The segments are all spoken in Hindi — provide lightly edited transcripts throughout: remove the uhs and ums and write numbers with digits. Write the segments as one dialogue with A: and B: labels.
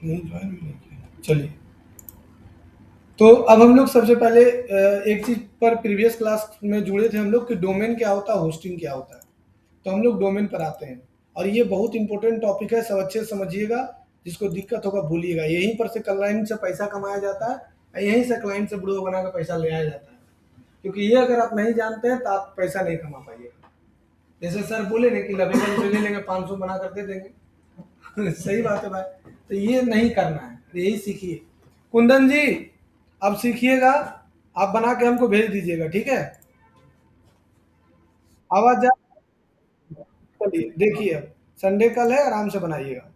A: नहीं ज्वाइन भी नहीं किया। चलिए, तो अब हम लोग सबसे पहले एक चीज पर प्रीवियस क्लास में जुड़े थे हम लोग कि डोमेन क्या होता है, होस्टिंग क्या होता है। तो हम लोग डोमेन पर आते हैं, और ये बहुत इंपॉर्टेंट टॉपिक है, सब अच्छे से समझिएगा। जिसको दिक्कत होगा भूलिएगा। यहीं पर से क्लाइंट से पैसा कमाया जाता है, यहीं से क्लाइंट से वीडियो बना कर पैसा ले आया जाता है। क्योंकि ये अगर आप नहीं जानते हैं तो आप पैसा नहीं कमा पाइएगा। जैसे सर बोले ना कि लवेबल से ले लेंगे 500 बना कर दे देंगे सही बात है भाई। तो ये नहीं करना है, यही सीखिए। कुंदन जी, अब सीखिएगा, आप बना के हमको भेज दीजिएगा, ठीक है। आवाज जा। चलिए देखिए, अब संडे कल है, आराम से बनाइएगा।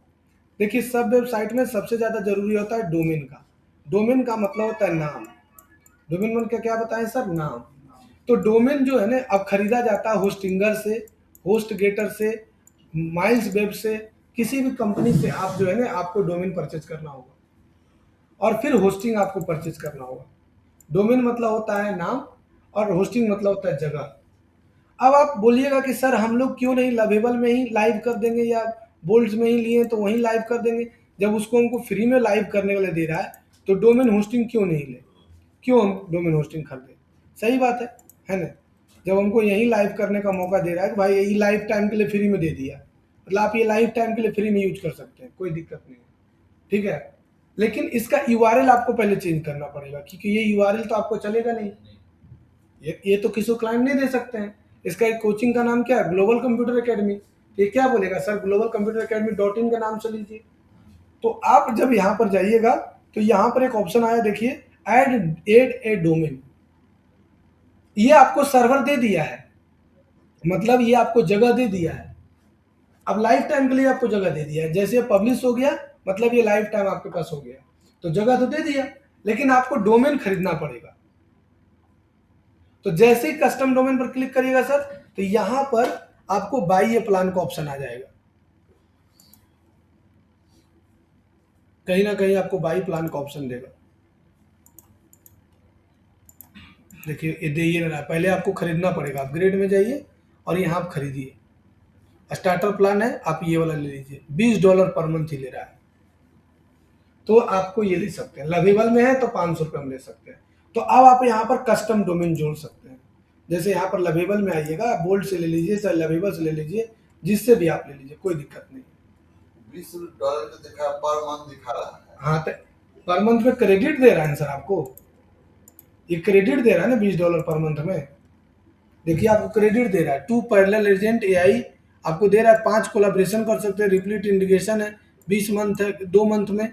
A: देखिए, सब वेबसाइट में सबसे ज़्यादा ज़रूरी होता है डोमेन का। डोमेन का मतलब होता है नाम। डोमेन मन का क्या बताएं सर, नाम। तो डोमेन जो है ना, अब खरीदा जाता है होस्टिंगर से, होस्ट गेटर से, माइल्स वेब से, किसी भी कंपनी से आप जो है ना, आपको डोमेन परचेज करना होगा, और फिर होस्टिंग आपको परचेज करना होगा। डोमेन मतलब होता है नाम, और होस्टिंग मतलब होता है जगह। अब आप बोलिएगा कि सर हम लोग क्यों नहीं लवेबल में ही लाइव कर देंगे, या बोल्ट्स में ही लिए तो वहीं लाइव कर देंगे। जब उसको हमको फ्री में लाइव करने के लिए दे रहा है, तो डोमेन होस्टिंग क्यों नहीं ले, क्यों हम डोमेन होस्टिंग खरीदें। सही बात है ना। जब हमको यहीं लाइव करने का मौका दे रहा है कि भाई यही लाइफ टाइम के लिए फ्री में दे दिया, मतलब आप ये लाइफ टाइम के लिए फ्री में यूज कर सकते हैं, कोई दिक्कत नहीं है, ठीक है। लेकिन इसका यूआरएल आपको पहले चेंज करना पड़ेगा, क्योंकि ये यूआरएल तो आपको चलेगा नहीं। ये तो किसी को क्लाइंट नहीं दे सकते हैं। इसका एक कोचिंग का नाम क्या है, ग्लोबल कंप्यूटर एकेडमी। ये क्या बोलेगा sir, global computer academy dot in का नाम से लीजिए। तो आप जब यहाँ पर जाइएगा, तो यहाँ पर एक ऑप्शन आया, देखिए, एड ए डोमेन। ये आपको सर्वर दे दिया है, मतलब ये आपको जगह दे दिया है। अब लाइफ टाइम के लिए आपको जगह दे दिया है। जैसे पब्लिश हो गया, मतलब ये लाइफ टाइम आपके पास हो गया। तो जगह तो दे दिया, लेकिन आपको डोमेन खरीदना पड़ेगा। तो जैसे ही कस्टम डोमेन पर क्लिक करिएगा सर, तो यहां पर आपको बाई ए प्लान का ऑप्शन आ जाएगा। कहीं ना कहीं आपको बाई प्लान का ऑप्शन देगा। देखिए, ये दे ही नहीं रहा। पहले आपको खरीदना पड़ेगा, अपग्रेड में जाइए और यहाँ आप खरीदिए। स्टार्टर प्लान है, आप ये वाला ले लीजिए, $20 पर मंथ ही ले रहा है। तो आपको ये ले सकते हैं, लवेबल में है तो 500 रुपये हम ले सकते हैं। तो अब आप यहाँ पर कस्टम डोमेन जोड़ सकते हैं। जैसे यहाँ पर लवेबल में आइएगा, बोल्ट से ले लीजिए, चाहे लवेबल से ले लीजिए, जिससे भी आप ले लीजिए, कोई दिक्कत नहीं।
B: $20 तो दिखा, पर मंथ दिखा रहा है।
A: हाँ, तो पर मंथ में क्रेडिट दे रहा है सर आपको, ये क्रेडिट दे रहा है ना $20 पर मंथ में। देखिए, आपको क्रेडिट दे रहा है, 2 पैरेलल एजेंट एआई आपको दे रहा है, 5 कोलाब्रेशन कर सकते हैं, रिप्लीट इंडिकेशन है, 20 मंथ है, 2 मंथ में,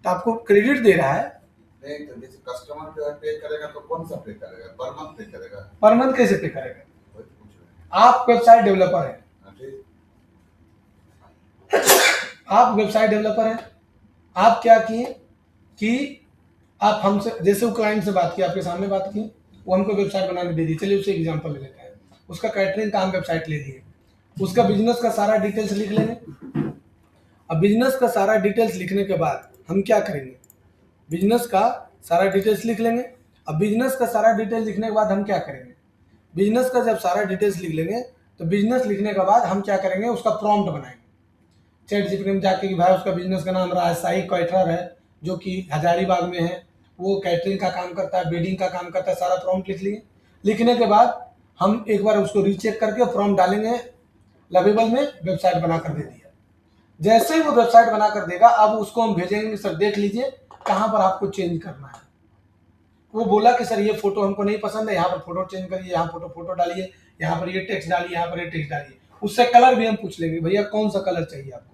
A: तो आपको क्रेडिट दे रहा है।
B: नहीं तो जैसे कस्टमर जो है पे करेगा तो कौन सा पे करेगा, पर मंथ पे करेगा।
A: पर मंथ कैसे पे करेगा,
B: वही तो पूछ रहे हैं।
A: आप वेबसाइट डेवलपर हैं,
B: हाँ, ठीक।
A: आप वेबसाइट डेवलपर हैं। आप क्या किए कि आप हमसे, जैसे वो क्लाइंट से बात की, आपके सामने बात की, वो हमको वेबसाइट बनाने दे दी। चलिए, उसे एग्जांपल ले लेते हैं। उसका कैटरिंग का हम वेबसाइट ले लिए, उसका बिजनेस का सारा डिटेल्स लिख लेंगे। अब बिजनेस का सारा डिटेल्स लिखने के बाद हम क्या करेंगे, बिजनेस का सारा डिटेल्स लिख लेंगे। अब बिजनेस का सारा डिटेल्स लिखने के बाद हम क्या करेंगे, बिजनेस का जब सारा डिटेल्स लिख लेंगे, तो बिजनेस लिखने के बाद हम क्या करेंगे, उसका प्रॉम्प्ट बनाएंगे चैट जीपीटी में जाके कि भाई उसका बिजनेस का नाम राजशाही कैटरर है, जो कि हजारीबाग में है, वो कैटरिंग का काम करता है, बेडिंग का काम करता है, सारा प्रॉम्प्ट लिख लिए। लिखने के बाद हम एक बार उसको रीचेक करके प्रॉम्प्ट डालेंगे लवेबल में, वेबसाइट बना कर दे दिया। जैसे ही वो वेबसाइट बना कर देगा, अब उसको हम भेजेंगे, सर देख लीजिए कहाँ पर आपको चेंज करना है। वो बोला कि सर ये फोटो हमको नहीं पसंद है, यहाँ पर फोटो चेंज करिए, यहाँ फोटो डालिए, यहाँ पर ये टेक्स्ट डालिए, यहाँ पर ये टेक्स्ट डालिए। उससे कलर भी हम पूछ लेंगे, भैया कौन सा कलर चाहिए आपको।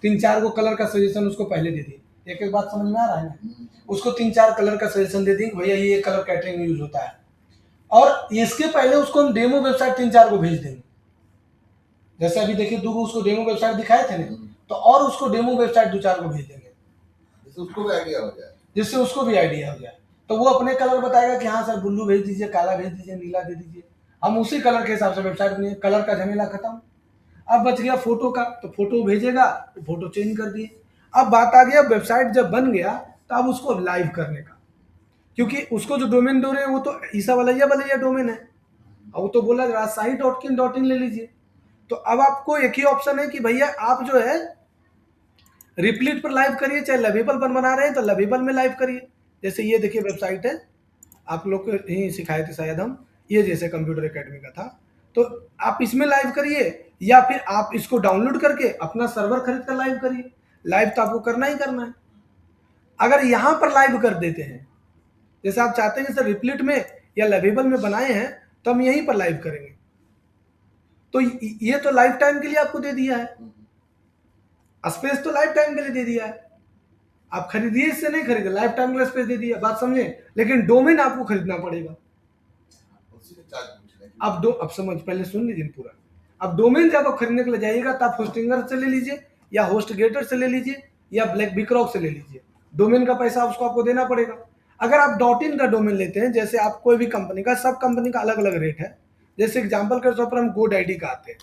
A: 3-4 को कलर का सजेशन उसको पहले दे दिए। एक एक बात समझ में आ रहा है ना। उसको 3-4 कलर का सजेशन दे देंगे, भैया ये कलर कैटरिंग में यूज होता है। और इसके पहले उसको हम डेमो वेबसाइट 3-4 को भेज देंगे। जैसे अभी देखिए, दो उसको डेमो वेबसाइट दिखाए थे ना, तो और उसको डेमो वेबसाइट 2-4 को भेज देंगे,
B: जिससे उसको भी आइडिया हो जाए,
A: जिससे उसको भी आइडिया हो जाए। तो वो अपने कलर बताएगा कि हाँ सर ब्लू भेज दीजिए, काला भेज दीजिए, नीला दे दीजिए। हम उसी कलर के हिसाब से वेबसाइट बनेगी, कलर का झमेला खत्म। अब बच गया फोटो का, तो फोटो भेजेगा, तो फोटो चेंज कर दिए। अब बात आ गया, वेबसाइट जब बन गया तो अब उसको लाइव करने का, क्योंकि उसको जो डोमेन दो रहे हैं वो तो ईसा वलैया डोमेन है, और वो तो बोला राजशाही.in.in ले लीजिए। तो अब आपको एक ही ऑप्शन है कि भैया आप जो है रिप्लीट पर लाइव करिए, चाहे लवेबल पर बना रहे हैं तो लवेबल में लाइव करिए। जैसे ये देखिए वेबसाइट है, आप लोग को ही सिखाए थे शायद हम, ये जैसे कंप्यूटर एकेडमी का था, तो आप इसमें लाइव करिए, या फिर आप इसको डाउनलोड करके अपना सर्वर खरीद कर लाइव करिए। लाइव तो आपको करना ही करना है। अगर यहाँ पर लाइव कर देते हैं, जैसे आप चाहते हैं सर रिप्लीट में या लवेबल में बनाए हैं, तो हम यहीं पर लाइव करेंगे। तो ये तो लाइफ टाइम के लिए आपको दे दिया है, स्पेस तो लाइफ टाइम के लिए दे दिया है। आप खरीदिए, इससे नहीं खरीदे, लाइफ टाइम के लिए स्पेस दे दिया, बात समझे। लेकिन डोमेन आपको खरीदना पड़ेगा।
B: उसी के चार्ज पूछ रहे हैं।
A: अब समझ, पहले सुन लीजिए पूरा। अब डोमेन जब आप खरीदने के लिए जाइएगा तो आप होस्टिंगर से ले लीजिए, या होस्ट गेटर से ले लीजिए, या ब्लैक बिक्रॉक से ले लीजिए। डोमेन का पैसा उसको आपको देना पड़ेगा। अगर आप .in का डोमेन लेते हैं, जैसे आप कोई भी कंपनी का, सब कंपनी का अलग अलग रेट है। जैसे एग्जाम्पल के तौर पर हम GoDaddy का आते हैं,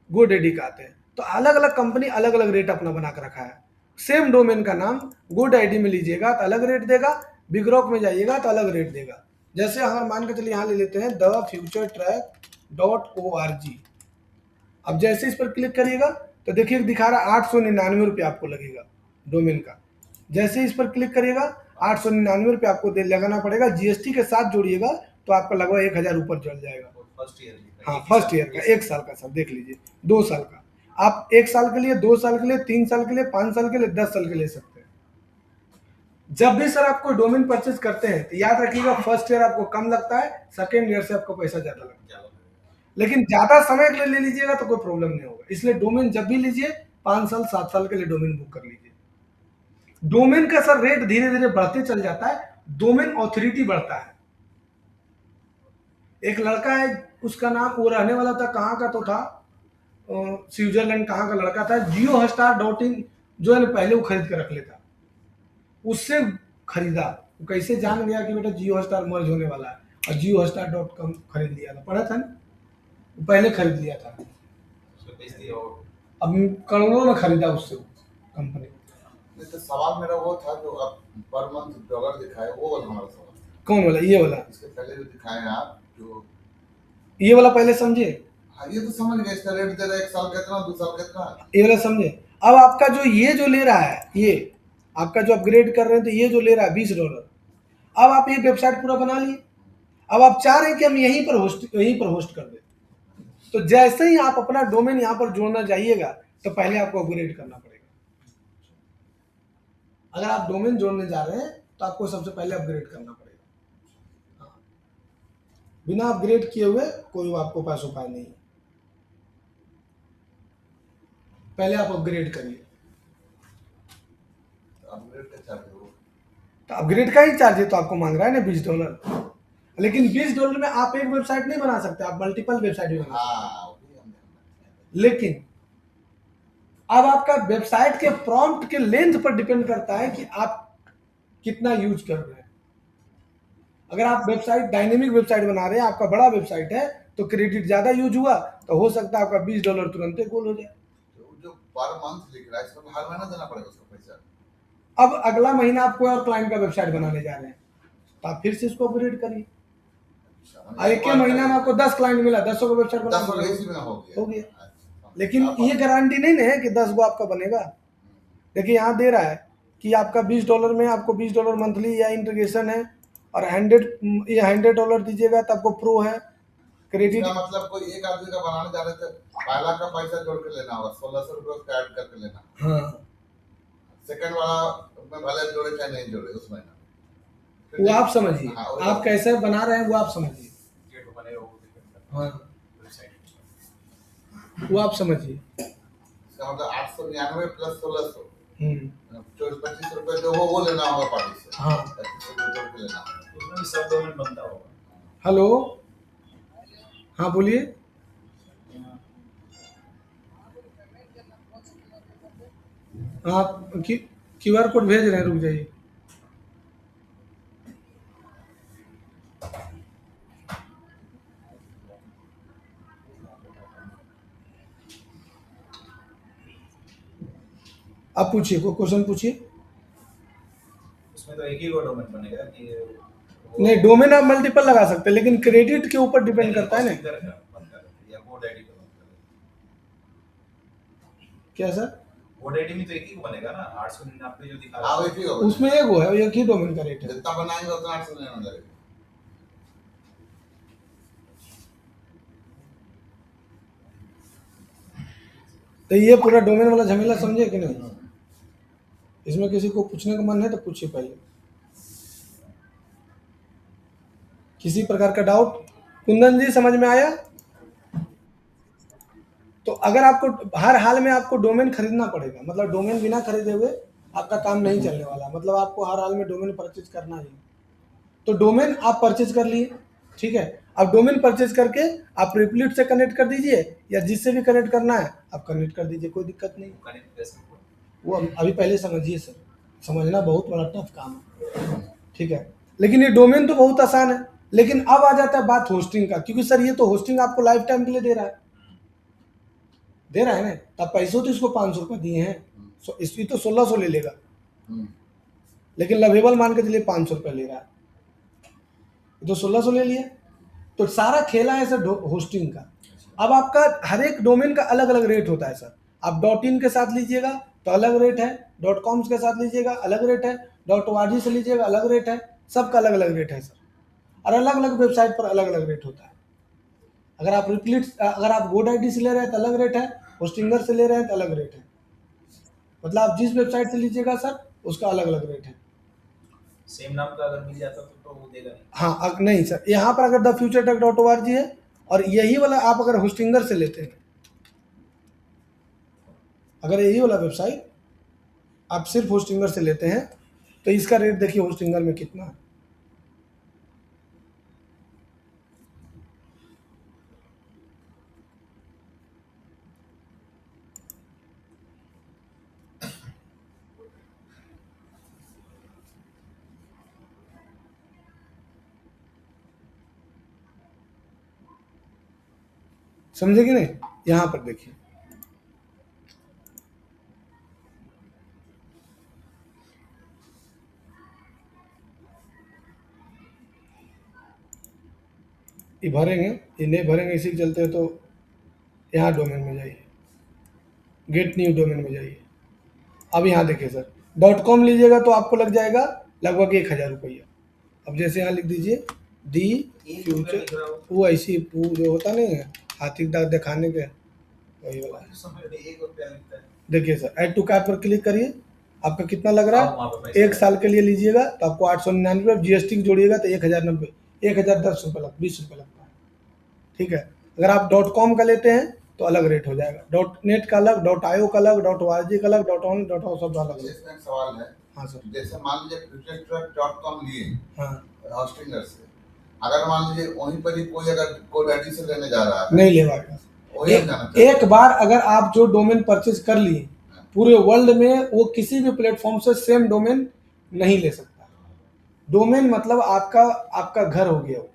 A: GoDaddy का आते हैं, तो अलग अलग कंपनी अलग अलग रेट अपना बना कर रखा है। सेम डोमेन का नाम GoDaddy में लीजिएगा तो अलग रेट देगा, बिग्रॉक में जाइएगा तो अलग रेट देगा। जैसे हम मान के चलिए यहाँ ले लेते हैं thefuturetrack.org। अब जैसे इस पर क्लिक करिएगा तो देखिए दिखा रहा है 899 रुपये आपको लगेगा डोमेन का। जैसे इस पर क्लिक करिएगा 899 रुपये आपको लगाना पड़ेगा, जीएसटी के साथ जोड़िएगा तो आपका लगभग 1000 ऊपर चल जाएगा।
B: फर्स्ट ईयर
A: हाँ, फर्स्ट ईयर का, 1 साल का सर देख लीजिए, 2 साल का। आप 1 साल के लिए, 2 साल के लिए, 3 साल के लिए, 5 साल के लिए, 10 साल के ले सकते हैं। जब भी सर आपको डोमेन परचेज करते हैं तो याद रखिएगा फर्स्ट ईयर आपको कम लगता है, सेकेंड ईयर से आपको पैसा ज्यादा लगता है। लेकिन ज्यादा समय के लिए ले लीजिएगा तो कोई प्रॉब्लम नहीं होगा। इसलिए डोमेन जब भी लीजिए 5 साल 7 साल के लिए डोमेन बुक कर लीजिए। डोमेन का सर रेट धीरे धीरे बढ़ते चल जाता है, डोमेन ऑथोरिटी बढ़ता है। एक लड़का है, उसका नाम, वो रहने वाला था कहाँ का तो था, स्विट्जरलैंड कहाँ का लड़का था, GeoStar.in जो है ना पहले वो खरीद के रख लेता, उससे खरीदा। वो कैसे जान गया कि बेटा GeoStar मर्ज होने वाला है, और GeoStar.com खरीद लिया था, पढ़ा था ना, वो पहले खरीद लिया था, अब करोड़ों में खरीदा उससे कंपनी।
B: तो सवाल मेरा वो था जो अब पर मंथ डॉलर दिखाए, वो वाला हमारा सवाल था।
A: कौन वाला? ये वाला?
B: इसके पहले जो दिखाए हैं आप, जो
A: ये वाला पहले समझे।
B: हाँ, ये तो समझ गए, इसका रेट दे रहा है 1 साल कितना, 2 साल कितना।
A: ये वाला समझे। अब आपका जो ये जो ले रहा है, ये आपका जो अपग्रेड कर रहे हैं तो ये जो ले रहा है $20, अब आप ये वेबसाइट पूरा बना लिए, अब आप चाह रहे हैं कि हम यहीं पर होस्ट कर दें, तो जैसे ही आप अपना डोमेन यहाँ पर जोड़ना जाइएगा तो पहले आपको अपग्रेड करना पड़ेगा। अगर आप डोमेन जोड़ने जा रहे हैं तो आपको सबसे पहले अपग्रेड करना पड़ेगा। हाँ, बिना अपग्रेड किए हुए कोई आपको पास उपाय नहीं है, पहले आप अपग्रेड करिए।
B: अपग्रेड का चार्ज है वो।
A: तो अपग्रेड का ही चार्ज है, तो आपको मांग रहा है ना $20। लेकिन $20 में आप एक वेबसाइट नहीं बना सकते, आप मल्टीपल वेबसाइट भी बना सकते
B: हाँ, वो भी हमने
A: हैं। लेकिन अब आपका वेबसाइट के प्रॉम्प्ट के लेंथ पर डिपेंड करता है कि आप कितना यूज कर रहे हैं। अगर आप वेबसाइट डायनेमिक वेबसाइट बना रहे हैं, आपका बड़ा वेबसाइट है, तो क्रेडिट ज्यादा यूज हुआ तो हो सकता है आपका $20 तुरंत ही गोल हो जाए।
B: जो पर मंथ लिख रहा है, इसको हर महीना देना पड़ेगा उसका पैसा।
A: अब अगला महीना आप कोई और क्लाइंट का वेबसाइट बनाने जा रहे हैं तो आप फिर से इसको अपग्रेड करिए। एक ही महीना में आपको 10 क्लाइंट मिला, 10 को वेबसाइट बना
B: 10 वाला इसी में हो
A: हो
B: गया।
A: गया। लेकिन ये गारंटी नहीं है कि 10 गो आपका बनेगा। देखिए यहाँ दे रहा है कि आपका $20 में आपको $20 मंथली या इंटीग्रेशन है, और 100 दीजिएगा तो आपको प्रो है क्रेडिट।
B: इसका मतलब कोई एक आदमी का बनाने जा रहे थे, पहला का पैसा जोड़ के लेना होगा, 1600 रुपये उसका ऐड करके लेना।
A: हाँ,
B: सेकंड वाला में भले जोड़े चाहे नहीं जोड़े उस महीना।
A: वो आप समझिए,
B: हाँ,
A: आप कैसे बना रहे हैं वो आप समझिए। हाँ, वो आप समझिए।
B: इसका मतलब 899 प्लस 1600,
A: हम्म,
B: 24-25 रुपये जो वो लेना होगा पार्टी से।
A: हाँ,
B: 25 रुपये जोड़ के लेना होगा।
C: उसमें भी सब डोमेन बनता होगा।
A: हेलो, हाँ बोलिए। आप QR कोड भेज रहे हैं, रुक जाइए। आप पूछिए, कोई क्वेश्चन पूछिए।
C: उसमें तो एक ही वो डोमेन बनेगा कि
A: नहीं, डोमेन आप मल्टीपल लगा सकते हैं, लेकिन क्रेडिट के ऊपर डिपेंड करता है ना।
C: या GoDaddy का बनता है।
A: क्या सर?
C: GoDaddy में तो एक ही को बनेगा ना, 899 जो दिखा रहा
B: हाँ
C: है।
B: एक ही का बनेगा।
A: उसमें एक वो है, एक ही डोमेन का रेट है।
B: जितना बनाएंगे उतना 899 लगेगा।
A: तो ये पूरा डोमेन वाला झमेला समझे कि नहीं? इसमें किसी को पूछने का मन है तो पूछिए पहले, किसी प्रकार का डाउट? कुंदन जी समझ में आया? तो अगर आपको हर हाल में आपको डोमेन खरीदना पड़ेगा, मतलब डोमेन बिना खरीदे हुए आपका काम नहीं चलने वाला, मतलब आपको हर हाल में डोमेन परचेज करना ही है। तो डोमेन आप परचेज कर लिए, ठीक है। अब डोमेन परचेज करके आप रिप्लिट से कनेक्ट कर दीजिए, या जिससे भी कनेक्ट करना है आप कनेक्ट कर दीजिए, कोई दिक्कत नहीं।
C: कनेक्ट कैसे होगा?
A: वो अभी पहले समझिए सर, समझना बहुत बड़ा टफ काम है, ठीक है। लेकिन ये डोमेन तो बहुत आसान है, लेकिन अब आ जाता है बात होस्टिंग का, क्योंकि सर ये तो होस्टिंग आपको लाइफ टाइम के लिए दे रहा है, दे रहा है ना। तब पैसों तो इसको 500 रुपये दिए हैं, इसकी तो 1600 ले लेगा, लेकिन लवेबल मान के चलिए 500 रुपये ले रहा है, तो 1600 ले लिया। तो सारा खेला है सर होस्टिंग का। अब आपका हर एक डोमेन का अलग अलग रेट होता है सर। आप .in के साथ लीजिएगा तो अलग रेट है, .coms के साथ लीजिएगा अलग रेट है, .org से लीजिएगा अलग रेट है, सबका अलग अलग रेट है सर। और अलग अलग वेबसाइट पर अलग अलग रेट होता है। अगर आप GoDaddy से ले रहे हैं तो अलग रेट है, होस्टिंगर से ले रहे हैं तो अलग रेट है, मतलब आप जिस वेबसाइट से लीजिएगा सर उसका अलग अलग रेट है।
C: सेम नाम का अगर मिल जाता तो वो देगा नहीं।
A: हाँ नहीं सर, यहाँ पर अगर thefuturetech.org है, और यही वाला आप अगर होस्टिंगर से लेते हैं, अगर यही वाला वेबसाइट आप सिर्फ होस्टिंगर से लेते हैं तो इसका रेट देखिए होस्टिंगर में कितना है। समझे कि नहीं? यहां पर देखिए, ये भरेंगे, ये नहीं भरेंगे इसी के चलते, तो यहाँ डोमेन में जाइए, गेट न्यू डोमेन में जाइए। अब यहाँ देखिए सर, .com लीजिएगा तो आपको लग जाएगा लगभग 1000 रुपया। अब जैसे यहाँ लिख दीजिए दी फ्यूचर, वो ऐसी वो जो होता नहीं है हाथी दांत दिखाने के, वही वाला है।
C: समझ नहीं, 1 रुपया मिलता है।
A: देखिए सर, ऐड टू कार्ट पर क्लिक करिए, आपका कितना लग रहा
C: अब वहाँ पे
A: है?
C: पैसा
A: एक साल के लिए लीजिएगा तो आपको 899, GST की जोड़िएगा तो 1090, 1010 रुपये 20 रुपये लगता है, ठीक है। अगर आप .com का लेते हैं तो अलग रेट हो जाएगा, .net का अलग, .io का अलग, .org का अलग, .on सब अलग।
B: इसमें एक सवाल है।
A: हाँ सर।
B: जैसे मान लीजिए futuretech.com लिए
A: हाँ
B: होस्टिंगर से, अगर मान लीजिए वहीं पर ही कोई अगर GoDaddy से लेने जा रहा है,
A: नहीं ले पाएगा।
B: वही हम जाना चाहते हैं।
A: एक बार अगर आप जो डोमेन परचेज कर लिए, पूरे वर्ल्ड में वो किसी भी प्लेटफॉर्म से सेम डोमेन नहीं ले सकता। डोमेन मतलब आपका घर हो गया वो।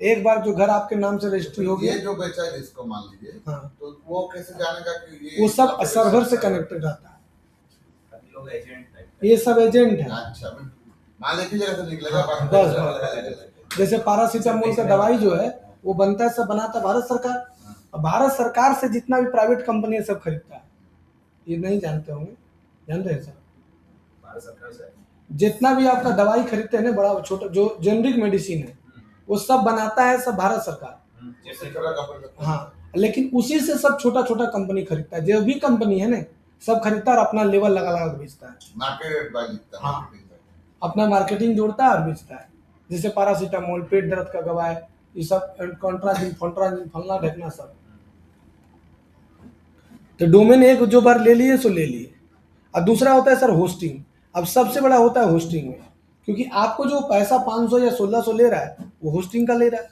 A: एक बार जो घर आपके नाम से रजिस्ट्री हो गया,
B: ये जो बेचा है इसको मान लीजिए,
A: हाँ,
B: तो वो कैसे जानेगा कि ये
A: वो सब सर्वर से कनेक्टेड रहता है,
C: सभी लोग एजेंट टाइप
A: ये सब एजेंट है।
B: अच्छा, मान लीजिए जगह से निकलेगा,
A: हाँ,
B: बाकी
A: बस,
B: जगह
A: जैसे पैरासीटामोल का दवाई जो है वो बनता है, सब बनाता है भारत सरकार, और भारत सरकार से जितना भी प्राइवेट कंपनी है सब खरीदता है। ये नहीं जानते होंगे, जानते हैं सर?
C: भारत सरकार से।
A: जितना भी आपका दवाई खरीदते हैं ना, बड़ा छोटा जो जेनरिक मेडिसिन है वो सब बनाता है सब भारत सरकार।
C: जैसे
A: हाँ, लेकिन उसी से सब छोटा छोटा कंपनी खरीदता है, जो भी कंपनी है ना सब खरीदता है और अपना लेवल लगा लगा के बेचता है।
B: मार्केट वाइज लिखता है,
A: हाँ।
B: marketing wise.
A: अपना मार्केटिंग जोड़ता है और बेचता है। जैसे पैरासीटामोल, पेट दर्द का दवा, ये सब कॉन्ट्राजिन फंट्राजिन फलना ढकना सब। तो डोमेन एक जो बार ले लिए सो ले लिए। और दूसरा होता है सर होस्टिंग। अब सबसे बड़ा होता है होस्टिंग में, क्योंकि आपको जो पैसा 500 या 1600 ले रहा है वो होस्टिंग का ले रहा है।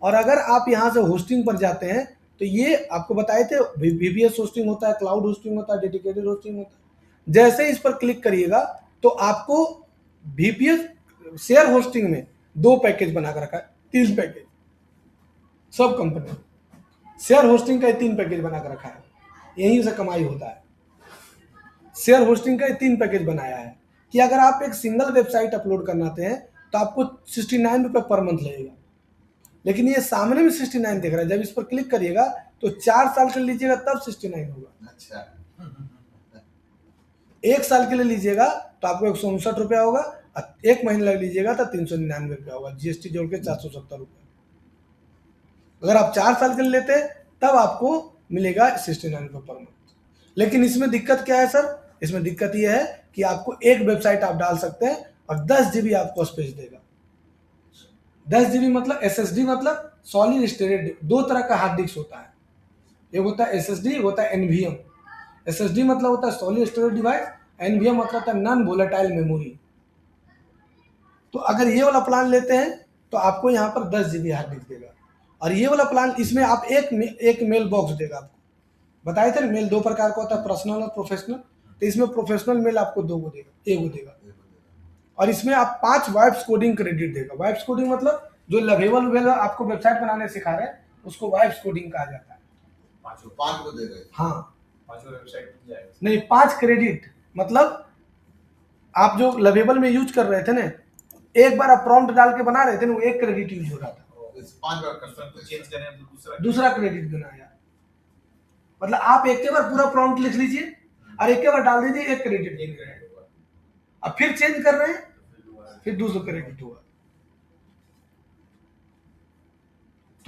A: और अगर आप यहाँ से होस्टिंग पर जाते हैं तो ये आपको बताए थे VPS होस्टिंग होता है, क्लाउड होस्टिंग होता है, डेडिकेटेड होस्टिंग होता है। जैसे इस पर क्लिक करिएगा तो आपको VPS शेयर होस्टिंग में 2 पैकेज बना कर रखा है, 3 पैकेज, सब कंपनी शेयर होस्टिंग का 3 पैकेज बना कर रखा है, यहीं से कमाई होता है। शेयर होस्टिंग का 3 पैकेज बनाया है कि अगर आप एक सिंगल वेबसाइट अपलोड करना चाहते हैं तो आपको 69 रुपये पर मंथ लगेगा। लेकिन ये सामने में 69 दिख रहा है। जब इस पर क्लिक करिएगा तो 4 साल के लिए लीजिएगा तब 69 होगा।
B: अच्छा,
A: 1 साल के लिए लीजिएगा तो आपको 159 रुपया होगा, और 1 महीने लग लीजिएगा तो 399 रुपया होगा, जीएसटी जोड़ के 470 रुपया। अगर आप 4 साल के लिए लेते हैं तब आपको मिलेगा 69 रुपये पर मंथ। लेकिन इसमें दिक्कत क्या है सर? इसमें दिक्कत यह है कि आपको एक वेबसाइट आप डाल सकते हैं और 10 जीबी आपको स्पेस देगा। 10 जीबी मतलब एसएसडी मतलब सॉलिड स्टेट। दो तरह का हार्ड डिस्क होता है, एक होता है एसएसडी, एक होता है एनवीएम। एसएसडी मतलब होता है सॉलिड स्टोरेज डिवाइस, एनवीएम मतलब होता है नॉन वोलेटाइल मेमोरी। तो अगर ये वाला प्लान लेते हैं तो आपको यहाँ पर 10 जीबी हार्ड डिस्क देगा, और ये वाला प्लान इसमें आप एक मेल बॉक्स देगा आपको। बताए थे ना मेल 2 प्रकार का होता है, पर्सनल और प्रोफेशनल। तो इसमें प्रोफेशनल मेल आपको 2 को देगा, 1 को देगा। और इसमें आप 5 वाइब्स कोडिंग क्रेडिट देगा। वाइब्स कोडिंग मतलब जो लवेबल आपको वेबसाइट बनाने सिखा रहे हैं उसको वाइब्स कोडिंग कहा जाता है।
B: 5 को दे रहे।
A: हाँ,
C: 5 वेबसाइट बन जाएगा।
A: नहीं 5 क्रेडिट मतलब आप जो लवेबल में यूज कर रहे थे ना, एक बार आप प्रॉम्प्ट डाल के बना रहे थे ना, वो 1 क्रेडिट यूज हो रहा था,
B: इस 5 बार कर
C: उसको
B: सकते हैं।
C: चेंज करें तो
A: दूसरा क्रेडिट बनाया। मतलब आप एक के बार पूरा प्रॉम्प्ट लिख लीजिए और एक के बार डाल दीजिए, 1 क्रेडिट
C: चेंज
A: मिल रहा है।
C: करें
A: अब फिर चेंज कर रहे हैं, फिर दूसरा क्रेडिट हुआ।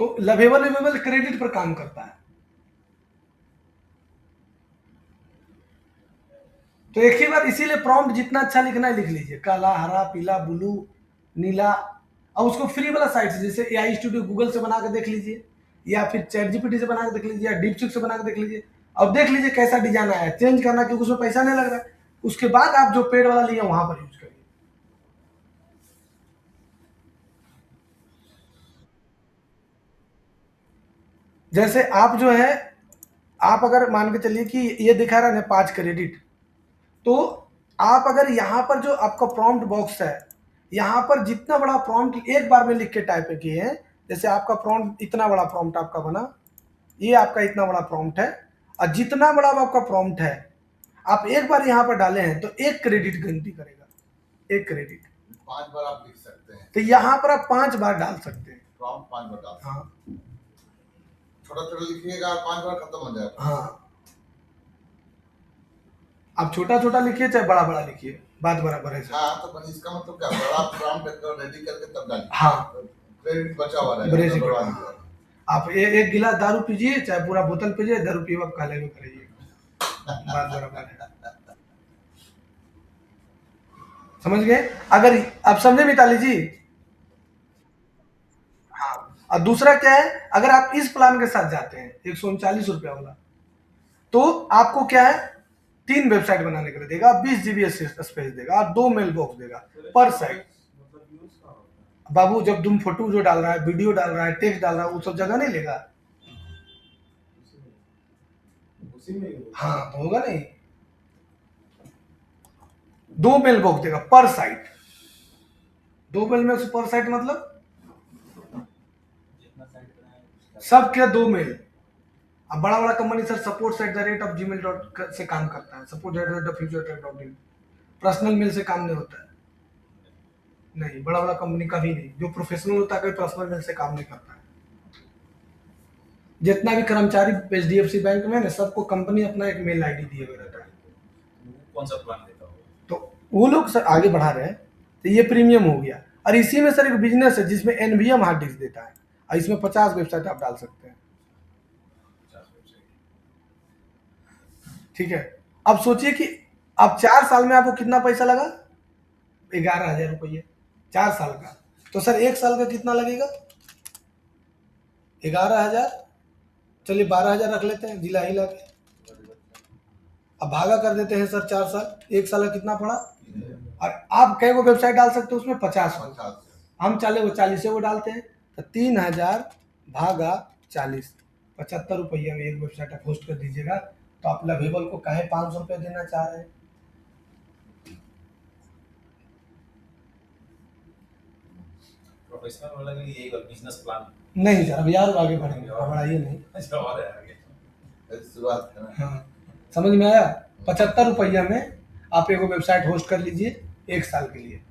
A: तो लवेबल क्रेडिट पर काम करता है। तो एक ही बार इसीलिए प्रॉम्प्ट जितना अच्छा लिखना है लिख लीजिए, काला, हरा, पीला, ब्लू, नीला। और उसको फ्री वाला साइट से, जैसे एआई स्टूडियो गूगल से बना के देख लीजिए, या फिर चैट जीपीटी से बना के देख लीजिए, या डीपसीक से बना के देख लीजिए। अब देख लीजिए कैसा डिजाइन आया है, चेंज करना क्योंकि उसमें पैसा नहीं लग रहा है। उसके बाद आप जो पेड वाला लिए वहां पर यूज करिए। जैसे आप जो है, आप अगर मान के चलिए कि ये दिखा रहा है 5 क्रेडिट, तो आप अगर यहाँ पर जो आपका प्रॉम्प्ट बॉक्स है, यहाँ पर जितना बड़ा प्रॉम्प्ट एक बार में लिख के टाइप किए हैं, जैसे आपका प्रॉम्प्ट इतना बड़ा प्रॉम्प्ट आपका बना, ये आपका इतना बड़ा प्रॉम्प्ट है, और जितना बड़ा आपका प्रॉम्प्ट है आप एक बार यहाँ पर डाले हैं तो 1 क्रेडिट गिनती करेगा, 1 क्रेडिट।
B: 5 बार आप लिख सकते हैं।
A: तो यहाँ पर आप 5 बार डाल सकते हैं।
B: प्रॉम्प्ट 5 बार डाल सकते हैं।
A: हाँ
B: छोटा-छोटा लिखिएगा और 5 बार खत्म हो जाएगा।
A: हाँ, आप छोटा छोटा लिखिए चाहे बड़ा बड़ा लिखिए, बात बराबर है सर।
B: हाँ, तो इसका मतलब क्या, बड़ा प्रॉम्प्ट रेडी करके तब डालिए।
A: हाँ,
B: क्रेडिट बचा हुआ रहेगा,
A: ब्रेक
B: बर्बाद
A: हाँ।
B: नहीं होगा।
A: आप एक गिलास दारू पीजिए चाहे पूरा बोतल पीजिए, दारू पीवा काले में करिए, बात बराबर है। समझ गए? अगर आप समझे मिताली जी? हाँ। और दूसरा क्या है, अगर आप इस प्लान के साथ जाते हैं 139 रुपया वाला, तो आपको क्या है, 3 वेबसाइट बनाने के लिए देगा, 20 जीबी स्पेस देगा और 2 मेल बॉक्स देगा पर साइट। बाबू जब तुम फोटो जो डाल रहा है, वीडियो डाल रहा है, टेक्स्ट डाल रहा है, वो सब जगह नहीं लेगा। हाँ तो होगा नहीं। 2 मेल बॉक्स देगा पर साइट। 2 मेल में पर साइट मतलब सब क्या 2 मेल। अब बड़ा बड़ा कंपनी सर support@gmail.com से काम करता है, support@futuretech.in। पर्सनल मेल से काम नहीं होता है, नहीं बड़ा बड़ा कंपनी का भी नहीं। जो प्रोफेशनल होता है कोई पर्सनल मेल से काम नहीं करता है। जितना भी कर्मचारी एचडीएफसी बैंक में है ना, सबको कंपनी अपना एक मेल आईडी दिए हुए रहता है।
C: कौन सा प्लान देता होगा?
A: तो वो लोग सर आगे बढ़ा रहे हैं, तो ये प्रीमियम हो गया। और इसी में सर एक बिजनेस है जिसमें एनवीएम हार्ड डिस्क देता है, और इसमें 50 वेबसाइट आप डाल सकते हैं।
C: 50 वेबसाइट।
A: ठीक है, अब सोचिए कि अब 4 साल में आपको कितना पैसा लगा, 11,000 रुपये 4 साल का। तो सर 1 साल का कितना लगेगा, 11,000। चलिए 12,000 रख लेते हैं जिला हिला के। अब भागा कर देते हैं सर 4 साल, 1 साल का कितना पड़ा। और आप कई को वेबसाइट डाल सकते हो उसमें 50 हो,
B: 50
A: हम चले वो 40 वो डालते हैं। तो 3,000 भागा 40, 75 रुपये में एक वेबसाइट आप होस्ट कर दीजिएगा। तो आप लवेबल को काहे 500 रुपये देना चाह रहे हैं।
C: प्रोफेशनल वाला के लिए एक बिजनेस प्लान
A: नहीं सर, अब यार आगे बढ़ेंगे, बढ़ाइए नहीं।
C: अच्छा और है आगे।
B: शुरुआत करना।
A: हाँ समझ में आया। 75 रुपये में आप एक वेबसाइट होस्ट कर लीजिए 1 साल के लिए।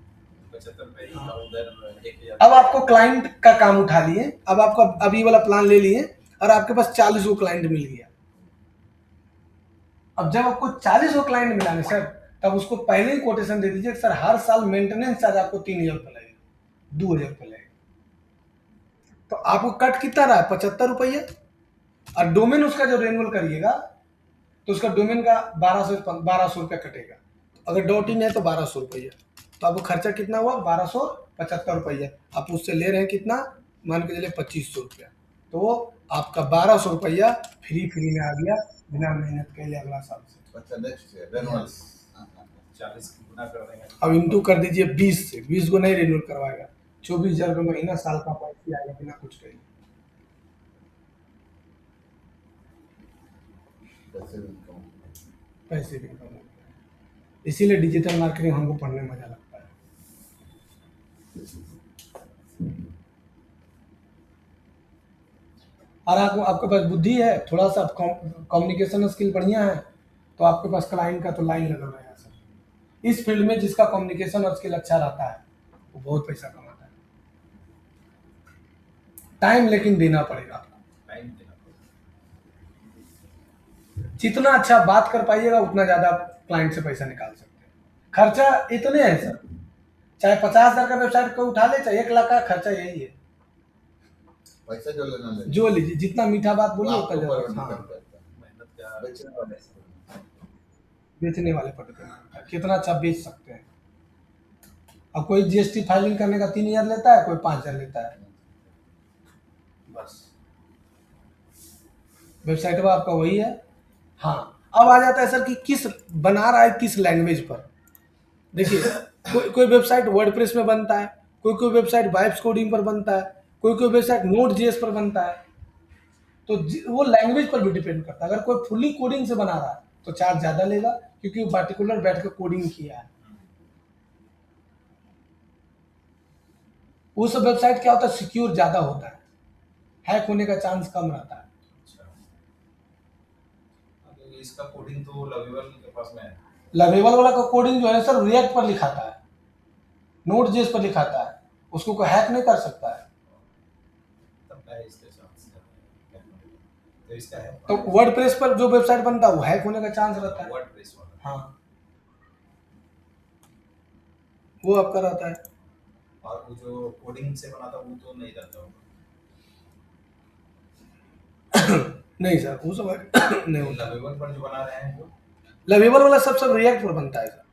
C: ₹75 का उधर 1000।
A: अब आपको क्लाइंट का काम उठा लिए, अब आपको अब ये वाला प्लान ले लिए और आपके पास 40 गो क्लाइंट मिल गया। अब जब आपको 40 गो क्लाइंट मिला ना सर, तब उसको पहले ही कोटेशन दे दीजिए सर हर साल मेंटेनेंस चार्ज आपको 3000 रुपये लगेगा, 2000 रुपये लगेगा। तो आपको कट कितना रहा है, 75 रुपये। और डोमेन उसका जो रेनुअल करिएगा तो उसका डोमेन का 1200 रुपया कटेगा। अगर डॉट इन है तो 1200 रुपया, तो आपको खर्चा कितना हुआ, 1275 रुपया। आप उससे ले रहे हैं कितना, मान के चलिए 2500 रुपया, तो वो आपका 1200 रुपया फ्री में आ गया बिना मेहनत के लिए अगला साल से।
B: अच्छा नेक्स्ट ईयर रेनुअल।
C: 40 गुना कर देंगे।
A: अब इंटू कर दीजिए 20 से, 20 को नहीं रिन्यूअल करवाएगा, 24,000 रुपये महीना साल का पॉलिसी आएगा बिना कुछ कहे। पैसे भी कम होते हैं, इसीलिए डिजिटल मार्केटिंग हमको पढ़ने में मजा लगता है। और आपके पास बुद्धि है, थोड़ा सा कम्युनिकेशन स्किल बढ़िया है, तो आपके पास क्लाइंट का तो लाइन लगा रहेगा सर। इस फील्ड में जिसका कम्युनिकेशन स्किल अच्छा रहता है वो बहुत पैसा कमाता है। टाइम लेकिन देना पड़ेगा आपको,
C: टाइम देना पड़ेगा।
A: जितना अच्छा बात कर पाइएगा उतना ज़्यादा आप क्लाइंट से पैसा निकाल सकते हैं। खर्चा इतने है सर, चाहे 50,000 का वेबसाइट को उठा ले, चाहे 1 लाख का, खर्चा यही है।
B: पैसा जो लेना ले
A: जो लीजिए, जितना मीठा बात बोलिए
B: लाख
A: उतना
B: ऊपर
A: ज़्यादा। हाँ,
B: डिपेंड करता है
C: मेहनत का
B: बेचने वाले से।
A: बेचने वाले पर डिपेंड करता है कितना अच्छा बेच सकते हैं। अब कोई जीएसटी फाइलिंग करने का 3,000 लेता है, कोई 5,000 लेता है, बस। वेबसाइट पर आपका वही है। हाँ, अब आ जाता है सर कि किस बना रहा है, किस लैंग्वेज पर। देखिए, कोई वेबसाइट वर्डप्रेस में बनता है, कोई वेबसाइट वाइब्स कोडिंग पर बनता है, कोई वेबसाइट नोड जेएस पर बनता है। तो वो लैंग्वेज पर भी डिपेंड करता है। अगर कोई फुली कोडिंग से बना रहा है तो चार्ज ज़्यादा लेगा, क्योंकि वो पार्टिकुलर बैठ के कोडिंग किया है। वो सब वेबसाइट क्या होता है, सिक्योर ज़्यादा होता है, हैक होने का चांस कम रहता है।
C: अच्छा। तो इसका कोडिंग तो लवेबल के पास में है।
A: लवेबल वाला का कोडिंग जो है सर रिएक्ट पर लिखाता है, नोड जेएस पर लिखाता है, उसको कोई हैक नहीं कर सकता है।
C: तब है इसके चांस। तो इसका है
A: तो वर्डप्रेस पर जो वेबसाइट बनता है वो हैक होने का चांस रहता है।
C: वर्डप्रेस वाला।
A: हाँ, वो आपका रहता है।
C: और वो जो कोडिंग से बना था वो तो नहीं रहता होगा।
A: नहीं सर, वो सब नहीं होता।
C: लवेबल पर जो बना रहे हैं वो
A: लवेबल वाला सब रिएक्ट पर बनता है सर।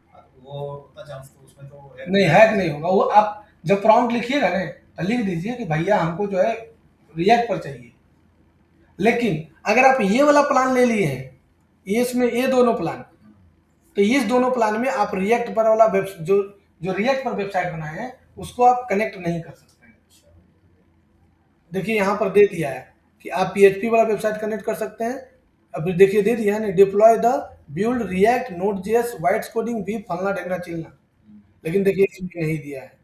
C: वो उतना चांस तो उसमें तो
A: नहीं, हैक नहीं होगा। वो आप जब प्रॉम्प्ट लिखिएगा ना तो लिख दीजिए कि भैया हमको जो है रिएक्ट पर चाहिए। लेकिन अगर आप ये वाला प्लान ले लिए हैं, ये इसमें ये दोनों प्लान, तो इस दोनों प्लान में आप रिएक्ट पर वाला जो रिएक्ट पर वेबसाइट बनाए हैं उसको आप कनेक्ट नहीं कर सकते हैं। देखिए यहाँ पर दे दिया है कि आप पीएचपी वाला वेबसाइट कनेक्ट कर सकते हैं। अभी देखिए दे दिया है ना, deploy the build React Node JS वाइट्स कोडिंग वी फलना ढेंगना चिलना, लेकिन देखिए इसमें नहीं दिया है।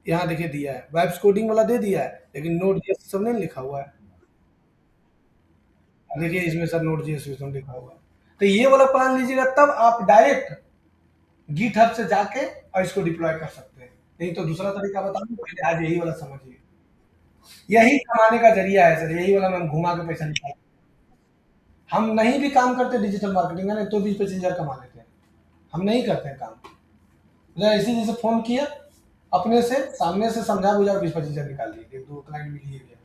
A: यहाँ देखिए दिया है, वाइब्स कोडिंग वाला दे दिया है, लेकिन नोड जेएस सब नहीं लिखा हुआ है। देखिए इसमें सर नोड जेएस लिखा हुआ है। तो ये वाला प्लान लीजिएगा तब आप डायरेक्ट गिटहब से जाके और इसको डिप्लॉय कर सकते हैं। नहीं तो दूसरा तरीका बता दूं, पहले आज यही वाला समझिए। यही कमाने का जरिया है सर, यही वाला मैं घुमा के पैसा निकाल। हम नहीं भी काम करते डिजिटल मार्केटिंग में तो 20-25 हज़ार कमा लेते हैं। हम नहीं करते हैं काम। ऐसे जैसे फोन किया अपने से, सामने से समझा बुझा 20-25 हज़ार निकाल लिए, 2 क्लाइंट मिल ही गया।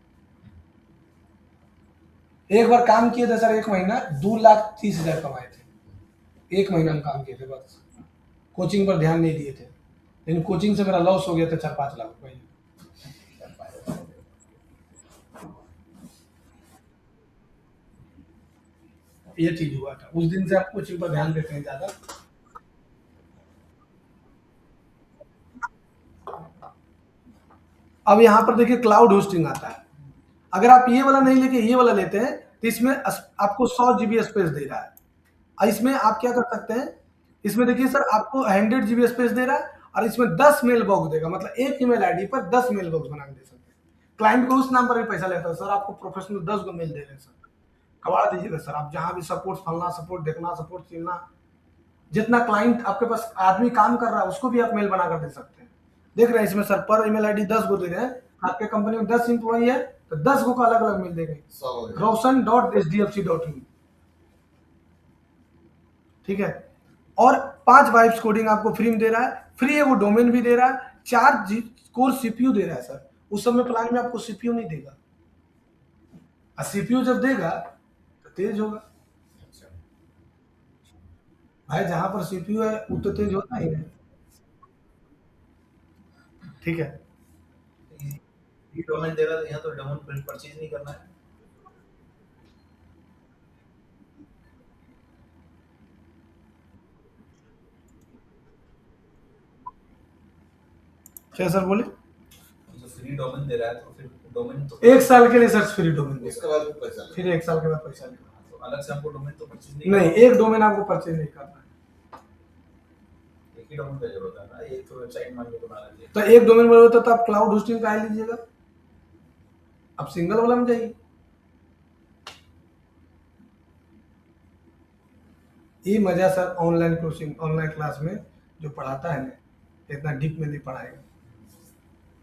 A: एक बार काम किए थे सर, 1 महीना 2,30,000 कमाए थे। 1 महीना में काम किए थे बस, कोचिंग पर ध्यान नहीं दिए थे, लेकिन कोचिंग से मेरा लॉस हो गया था 4-5 लाख रुपए। ये चीज हुआ था, उस दिन से आप कोचिंग पर ध्यान देते हैं ज्यादा। अब यहाँ पर देखिए क्लाउड होस्टिंग आता है। अगर आप ये वाला नहीं लेके ये वाला लेते हैं तो इसमें आपको 100 GB स्पेस दे रहा है। और इसमें आप क्या कर सकते हैं, इसमें देखिए सर आपको 100 GB स्पेस दे रहा है और इसमें 10 मेल बॉक्स देगा, मतलब एक ईमेल आईडी पर 10 मेल बॉक्स बना के दे सकते हैं। क्लाइंट को उस नाम पर भी पैसा लेता है सर, आपको प्रोफेशनल 10 गो मेल दे रहे हैं सर, कमा दीजिएगा सर। आप जहाँ भी सपोर्ट फलना, सपोर्ट देखना, सपोर्ट चलना, जितना क्लाइंट आपके पास आदमी काम कर रहा है उसको भी आप मेल बनाकर दे सकते हैं। देख रहे हैं इसमें सर पर ईमेल आईडी 10 गो दे रहे हैं, आपके कंपनी में 10 एम्प्लॉई है तो 10 गो का अलग अलग मेल देंगे,
B: 100 हो गया।
A: roshan.hdfc.in, ठीक है। और 5 वाइब्स कोडिंग आपको फ्री में दे रहा है, फ्री है वो डोमेन भी दे रहा है, 4 कोर सीपीयू दे रहा है सर। उस समय प्लान में आपको सीपीयू नहीं देगा, और सीपीयू जब देगा तो तेज होगा
C: अच्छा।
A: भाई, जहां पर सीपीयू है वो तो तेज होता ही है, ठीक है।
C: ये डोमेन दे रहा है, यहाँ तो डोमेन परचेज नहीं करना है।
A: क्या सर बोले?
C: जो फ्री डोमेन दे रहा है तो फिर डोमेन तो
A: 1 साल के लिए सर फ्री डोमेन देगा,
B: उसके बाद फिर पैसा
A: फिर 1 साल के बाद पैसा लेगा।
C: तो अलग से हमको डोमेन तो परचेज नहीं
A: नहीं,
C: करना।
A: एक डोमेन आपको परचेज नहीं करना है,
C: एक ही डोमेन का जरूरत है ना, एक तो वेबसाइट मान लो बना लीजिए।
A: तो एक डोमेन में होता तो आप क्लाउड होस्टिंग का ही लीजिएगा, आप सिंगल वाला में जाइए। ये मजा sir online coaching, online class में जो पढ़ाता है ना, इतना डीप में नहीं पढ़ाएगा,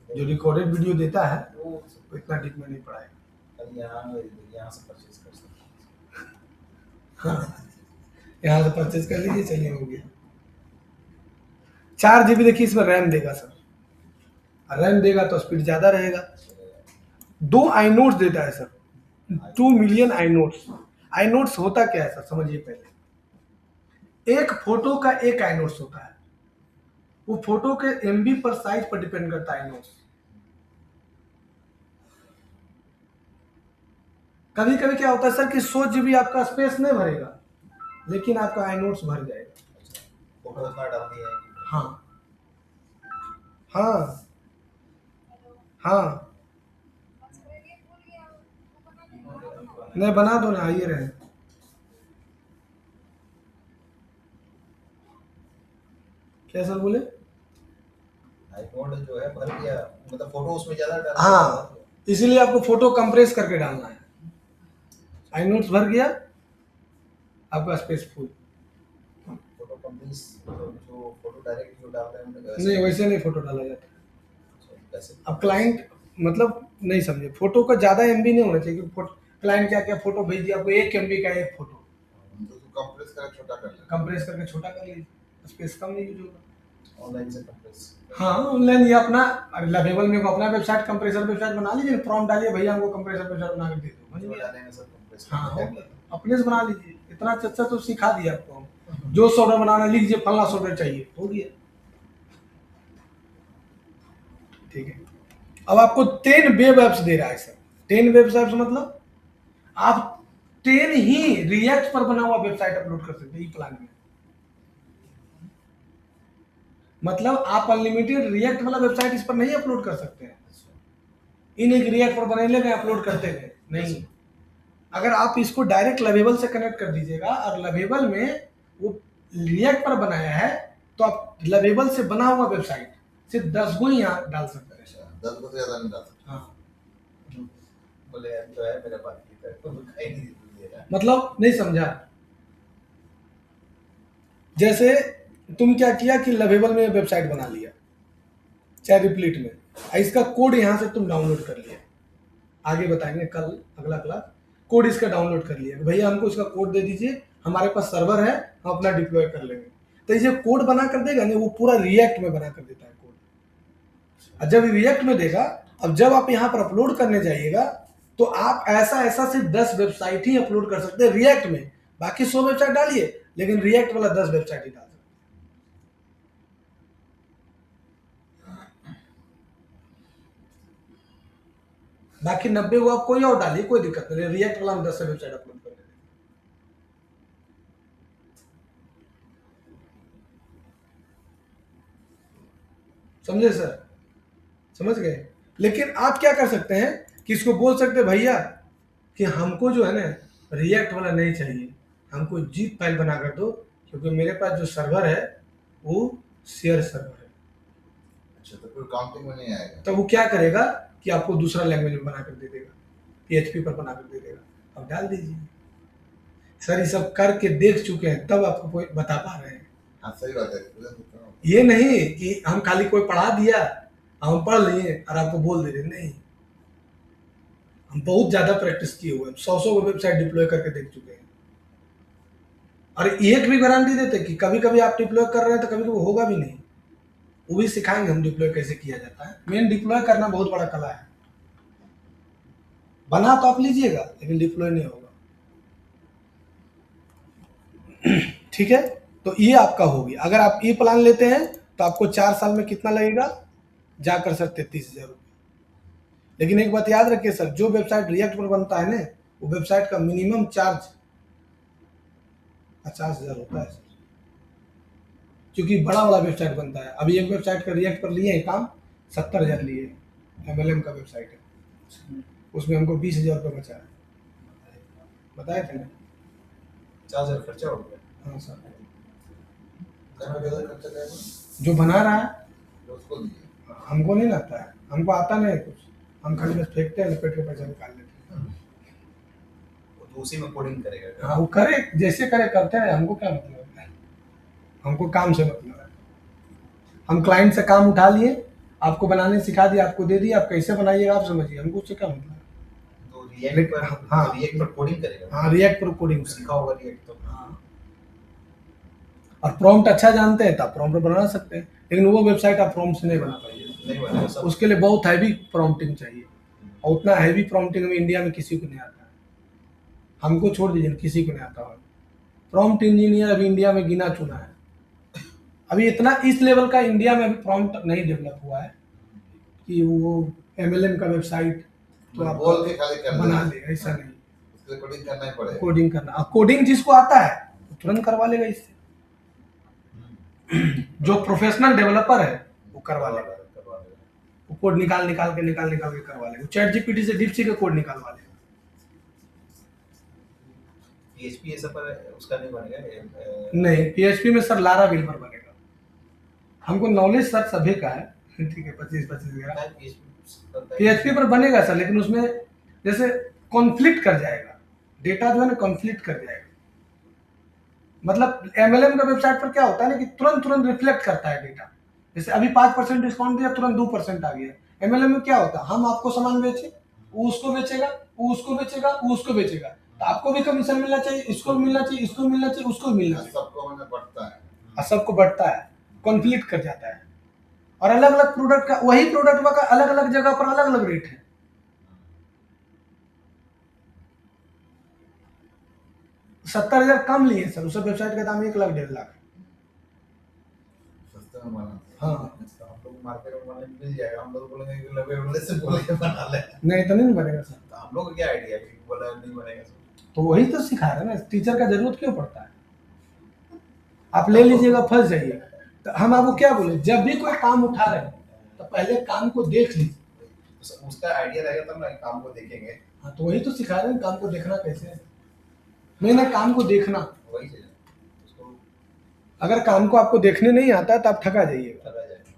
A: जो रिकॉर्डेड वीडियो देता है
C: वो
A: वो इतना डीप में नहीं पढ़ाएगा।
C: अब यहाँ से परचेज कर सकते हैं।
A: हाँ, यहाँ से परचेज कर लीजिए, चलिए हो गया। 4 GB देखिए इसमें रैम देगा सर, रैम देगा तो स्पीड ज्यादा रहेगा। 2 आई नोट्स देता है sir, 2 million I notes. I notes होता क्या है सर, समझिए पहले। एक फोटो का एक आई नोट्स होता है, वो फोटो के एमबी पर साइज पर डिपेंड करता है आई नोट्स। कभी कभी क्या होता है सर कि 100 GB आपका स्पेस नहीं भरेगा, लेकिन आपका आई नोट्स भर जाएगा।
C: फोटो उतना डाल दिया है कि
A: हाँ हाँ हाँ, नहीं बना दो ना, आइए रहे। क्या सर बोले?
C: आईफोन जो है भर गया, मतलब फोटो उसमें ज्यादा डाल
A: हाँ, इसीलिए आपको फोटो कंप्रेस करके डालना है। आई नोट्स भर गया, आपका स्पेस फुल।
C: फोटो कंप्लीट, जो फोटो डायरेक्ट जो डालते हैं उनमें
A: नहीं, वैसे नहीं फोटो डाला जाता है।
C: कैसे?
A: अब क्लाइंट मतलब नहीं समझे, फोटो का ज्यादा एमबी नहीं होना चाहिए, क्लाइंट क्या क्या फोटो भेज दिया आपको, 1 MB का एक फोटो,
B: तो कंप्रेस करके छोटा कर ले।
A: कंप्रेस करके छोटा कर लीजिए, स्पेस कम नहीं यूज होगा।
C: ऑनलाइन से कंप्रेस।
A: हाँ, ऑनलाइन ये अपना लवेबल में को अपना वेबसाइट कंप्रेसर वेबसाइट बना लीजिए, प्रॉम्प्ट डालिए भैया हमको कंप्रेसर वेबसाइट बना के दे दो,
C: जो
A: समझ गया?
C: डालेंगे सब कंप्रेस
A: हाँ, हो
C: कर
A: गया। अपने से बना लीजिए, इतना अच्छा तो सिखा दिया आपको हम। जो सॉफ्टवेयर बनाना लिख दीजिए, फलना सॉफ्टवेयर चाहिए, हो गया, ठीक है। अब आपको 10 वेब एप्स दे रहा है सर। 10 वेब एप्स मतलब आप 10 ही रिएक्ट पर बना हुआ वेबसाइट अपलोड कर सकते हैं ई प्लान में। मतलब आप अनलिमिटेड रिएक्ट वाला वेबसाइट इस पर नहीं अपलोड कर सकते हैं। इन एक रिएक्ट पर बने गए अपलोड करते गए नहीं। अगर आप इसको डायरेक्ट लवेबल से कनेक्ट कर दीजिएगा और लवेबल में वो रिएक्ट पर बनाया है, तो आप लवेबल से बना हुआ वेबसाइट सिर्फ 10 गो ही यहाँ डाल सकते हैं।
B: 10 को ज्यादा नहीं डाल सकते।
A: हाँ,
C: बोले यार जो है मेरे पास ये तो कहीं नहीं दे रहा।
A: मतलब नहीं समझा। जैसे तुम क्या किया कि लवेबल में वेबसाइट बना लिया, चाहे रिप्लीट में, और इसका कोड यहाँ से तुम डाउनलोड कर लिया, आगे बताएंगे कल अगला क्लास। कोड इसका डाउनलोड कर लिया, भैया हमको इसका कोड दे दीजिए, हमारे पास सर्वर है, हम अपना डिप्लॉय कर लेंगे। तो ये कोड बना कर देगा नहीं, वो पूरा रिएक्ट में बना कर देता है कोड। और जब रिएक्ट में देगा, अब जब आप यहाँ पर अपलोड करने जाइएगा तो आप ऐसा ऐसा सिर्फ 10 वेबसाइट ही अपलोड कर सकते हैं रिएक्ट में, बाकी 100 वेबसाइट डालिए, लेकिन रिएक्ट वाला 10 वेबसाइट ही डाल सकते। बाकी 90 को आप कोई और डालिए, कोई दिक्कत नहीं, रिएक्ट वाला हम 10 से वेबसाइट अपलोड कर देंगे। समझे सर? समझ गए? लेकिन आप क्या कर सकते हैं कि इसको बोल सकते हैं भैया कि हमको जो है ना रिएक्ट वाला नहीं चाहिए, हमको जीप फाइल बना कर दो, क्योंकि मेरे पास जो सर्वर है वो शेयर सर्वर है।
B: अच्छा, तो फिर काउंटिंग में नहीं आएगा।
A: तो वो क्या करेगा कि आपको दूसरा लैंग्वेज में बना कर दे देगा, PHP पर बना कर दे देगा, अब डाल दीजिए। सर ये सब करके देख चुके हैं, तब आपको कोई बता पा रहे हैं।
B: हाँ सही बात है, एक्सपीरियंस होता है।
A: ये नहीं कि हम खाली कोई पढ़ा दिया, हम पढ़ लिए और आपको बोल दे रहे, नहीं। हम बहुत ज्यादा प्रैक्टिस किए हुए हैं, 100 वेबसाइट डिप्लॉय करके देख चुके हैं। और एक भी गारंटी देते कि कभी कभी आप डिप्लॉय कर रहे हैं तो कभी कभी होगा भी नहीं, वो भी सिखाएंगे हम डिप्लॉय कैसे किया जाता है। मेन डिप्लॉय करना बहुत बड़ा कला है। बना तो आप लीजिएगा लेकिन डिप्लॉय नहीं होगा। ठीक है, तो ये आपका होगी। अगर आप ये प्लान लेते हैं तो आपको 4 साल में कितना लगेगा, जाकर सर 33,000 रुपये। लेकिन एक बात याद रखिए सर, जो वेबसाइट रिएक्ट पर बनता है ना, वो वेबसाइट का मिनिमम चार्ज 50,000 होता है सर, क्योंकि बड़ा बड़ा वेबसाइट बनता है। अभी एक वेबसाइट का रिएक्ट पर लिए हैं काम, 70,000 लिए, MLM का वेबसाइट है, उसमें हमको 20,000 रुपये बचा है, बताए थे ना।
C: 4,000 खर्चा हो गया।
A: हाँ सर,
B: करना ज्यादा खर्चा जाएगा,
A: जो बना रहा है
B: तो उसको दीजिए।
A: हमको नहीं आता है, हमको आता नहीं है कुछ, हम खाली बस फेंकते हैं, लपेट के पैसा निकाल लेते हैं।
C: वो तो उसी में कोडिंग करेगा।
A: हाँ, वो करे जैसे करे करते हैं, हमको क्या मतलब है, हमको काम से मतलब है। हम क्लाइंट से काम उठा लिए, आपको बनाने सिखा दिया, आपको दे दिया, आप कैसे बनाइएगा आप समझिए, हमको उससे क्या मतलब है।
C: तो रिएक्ट पर,
A: हाँ।
C: तो रिएक्ट पर कोडिंग करेगा।
A: हाँ, रिएक्ट पर कोडिंग
C: सीखा होगा रिएक्ट तो।
A: हाँ, और प्रॉम्प्ट अच्छा जानते हैं तो आप प्रॉम्प्ट बना सकते हैं, लेकिन वो वेबसाइट आप प्रॉम्प्ट से नहीं बना पाइए,
C: नहीं बनेगा सब।
A: उसके लिए बहुत हैवी प्रॉम्प्टिंग चाहिए, और उतना हैवी प्रॉम्प्टिंग में इंडिया में किसी को नहीं आता है। हमको छोड़ दीजिए, किसी को नहीं आता होगा। प्रॉम्प्ट इंजीनियर अभी इंडिया में गिना चुना है, अभी इतना इस लेवल का इंडिया में अभी प्रॉम्प्ट नहीं डेवलप हुआ है कि वो MLM का वेबसाइट तो आप
B: बोल के खाली कर
A: बना
B: देना,
A: ले, ऐसा नहीं।
B: उसके लिए कोडिंग करना ही पड़ेगा।
A: कोडिंग करना, और कोडिंग जिसको आता है वो तुरंत करवा लेगा इससे, जो प्रोफेशनल डेवलपर है वो करवा लेगा,
C: करवा लेगा।
A: वो कोड निकाल निकाल के करवा लेगा। चैट जीपीटी से डीपसीक का कोड निकालवा लेगा।
C: PHP ये सब पर उसका नहीं बनेगा
A: नहीं, PHP में सर लारा विल्मर बनेगा। हमको नॉलेज सर सभी का है, ठीक है, 25-25 PHP पर बनेगा सर, लेकिन उसमें जैसे कॉन्फ्लिक्ट कर जाएगा, डेटा जो है ना कॉन्फ्लिक्ट कर जाएगा। मतलब MLM का वेबसाइट पर क्या होता है ना कि तुरंत तुरंत रिफ्लेक्ट करता है डेटा, जैसे अभी 5% डिस्काउंट दिया, तुरंत 2% आ गया। MLM में क्या होता है, हम आपको सामान बेचे, वो उसको बेचेगा, वो उसको बेचेगा, वो उसको बेचेगा, तो आपको भी कमीशन मिलना चाहिए, इसको भी मिलना चाहिए, इसको भी मिलना चाहिए, उसको भी मिलना चाहिए,
B: सबको मैंने बढ़ता है,
A: और सबको बढ़ता है, कॉन्फ्लिक्ट कर जाता है। और अलग अलग प्रोडक्ट का, वही प्रोडक्ट का अलग अलग जगह पर अलग अलग रेट है। 70,000 कम लिए सर, उस वेबसाइट का दाम 1 लाख 1.5 लाख है।
B: सस्ते में बना।
A: हाँ,
C: तो हम लोग मार्केट में बने मिल जाएगा, हम लोग बोलेंगे कि लगे वाले से बोले के बना ले।
A: नहीं तो नहीं बनेगा सर।
C: तो हम लोग को क्या आइडिया है कि बोला नहीं बनेगा सब।
A: तो वही तो सिखा रहे हैं ना, टीचर का जरूरत क्यों पड़ता है। आप ले लीजिएगा, फंस जाइए। तो हम आपको क्या बोले, जब भी कोई काम उठा रहे हैं तो पहले काम को देख लीजिए।
C: उसका आइडिया रहेगा तब ना काम को देखेंगे।
A: हाँ, तो वही तो सिखा रहे हैं, काम को देखना कैसे है। मेन है काम को देखना।
C: वही चीज है। उसको
A: अगर काम को आपको देखने नहीं आता है तो आप ठगा जाइएगा।
C: पता जाएगा,